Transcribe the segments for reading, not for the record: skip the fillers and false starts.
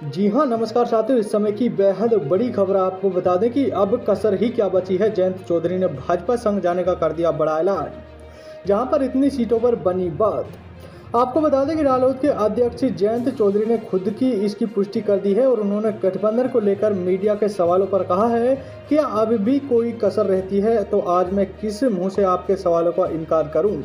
जी हाँ, नमस्कार साथियों। इस समय की बेहद बड़ी खबर आपको बता दें कि अब कसर ही क्या बची है। जयंत चौधरी ने भाजपा संग जाने का कर दिया बड़ा ऐलान, जहां पर इतनी सीटों पर बनी बात। आपको बता दें कि रालोद के अध्यक्ष जयंत चौधरी ने खुद की इसकी पुष्टि कर दी है और उन्होंने गठबंधन को लेकर मीडिया के सवालों पर कहा है कि अब भी कोई कसर रहती है तो आज मैं किस मुंह से आपके सवालों का इनकार करूं।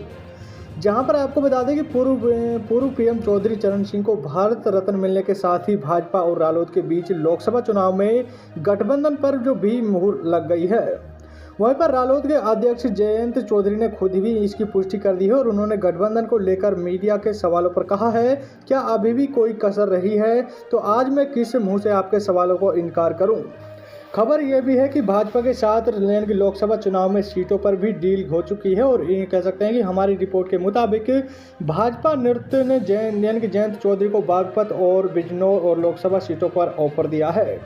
जहां पर आपको बता दें कि पूर्व पीएम चौधरी चरण सिंह को भारत रत्न मिलने के साथ ही भाजपा और रालोद के बीच लोकसभा चुनाव में गठबंधन पर जो भी मुहर लग गई है। वहीं पर रालोद के अध्यक्ष जयंत चौधरी ने खुद भी इसकी पुष्टि कर दी है और उन्होंने गठबंधन को लेकर मीडिया के सवालों पर कहा है, क्या अभी भी कोई कसर रही है तो आज मैं किस मुंह से आपके सवालों को इनकार करूं। खबर यह भी है कि भाजपा के साथ की लोकसभा चुनाव में सीटों पर भी डील हो चुकी है और ये कह सकते हैं कि हमारी रिपोर्ट के मुताबिक भाजपा नेतृत्व ने जयंत चौधरी को बागपत और बिजनौर और लोकसभा सीटों पर ऑफर दिया है।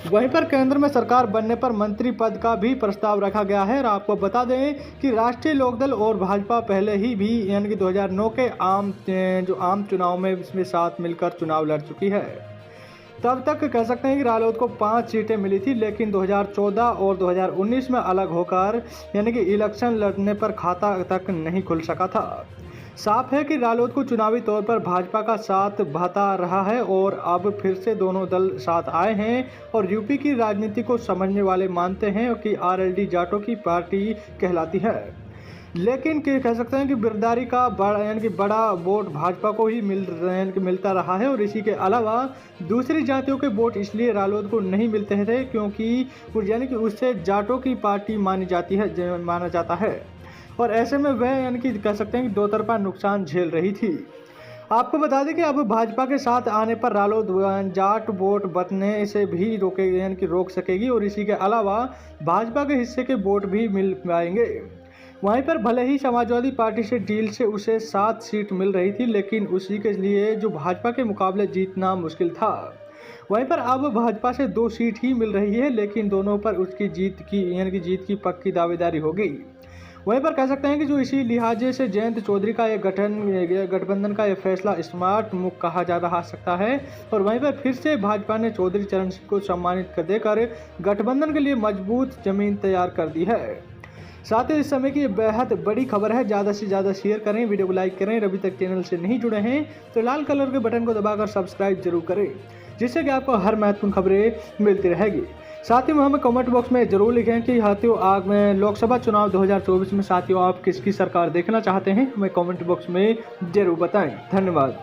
वहीं पर केंद्र में सरकार बनने पर मंत्री पद का भी प्रस्ताव रखा गया है और आपको बता दें कि राष्ट्रीय लोकदल और भाजपा पहले ही भी 2009 के आम चुनाव में इसमें साथ मिलकर चुनाव लड़ चुकी है। तब तक कह सकते हैं कि रालोद को 5 सीटें मिली थी, लेकिन 2014 और 2019 में अलग होकर कि इलेक्शन लड़ने पर खाता तक नहीं खुल सका था। साफ है कि रालोद को चुनावी तौर पर भाजपा का साथ बता रहा है और अब फिर से दोनों दल साथ आए हैं और यूपी की राजनीति को समझने वाले मानते हैं कि आरएलडी जाटों की पार्टी कहलाती है। लेकिन कह सकते हैं कि बिरदारी का बड़ा वोट भाजपा को ही मिलता रहा है और इसी के अलावा दूसरी जातियों के वोट इसलिए रालोद को नहीं मिलते थे क्योंकि उससे जाटों की पार्टी माना जाता है और ऐसे में वह कह सकते हैं कि दो तरफा नुकसान झेल रही थी। आपको बता दें कि अब भाजपा के साथ आने पर रालोद जाट वोट बटने से भी रोक सकेगी और इसी के अलावा भाजपा के हिस्से के वोट भी मिल पाएंगे। वहीं पर भले ही समाजवादी पार्टी से डील से उसे 7 सीट मिल रही थी, लेकिन उसी के लिए जो भाजपा के मुकाबले जीतना मुश्किल था। वहीं पर अब भाजपा से 2 सीट ही मिल रही है, लेकिन दोनों पर उसकी जीत की पक्की दावेदारी होगी। वहीं पर कह सकते हैं कि जो इसी लिहाजे से जयंत चौधरी का गठबंधन का यह फैसला स्मार्ट मूव कहा जा रहा सकता है और वहीं पर फिर से भाजपा ने चौधरी चरण सिंह को सम्मानित कर देकर गठबंधन के लिए मजबूत जमीन तैयार कर दी है। साथ ही इस समय की बेहद बड़ी खबर है। ज़्यादा से ज़्यादा शेयर करें, वीडियो को लाइक करें। अभी तक चैनल से नहीं जुड़े हैं तो लाल कलर के बटन को दबाकर सब्सक्राइब जरूर करें, जिससे कि आपको हर महत्वपूर्ण खबरें मिलती रहेगी। साथ ही हमें कमेंट बॉक्स में जरूर लिखें कि साथियों आग में लोकसभा चुनाव 2024 में साथियों आप किसकी सरकार देखना चाहते हैं, हमें कमेंट बॉक्स में जरूर बताएं। धन्यवाद।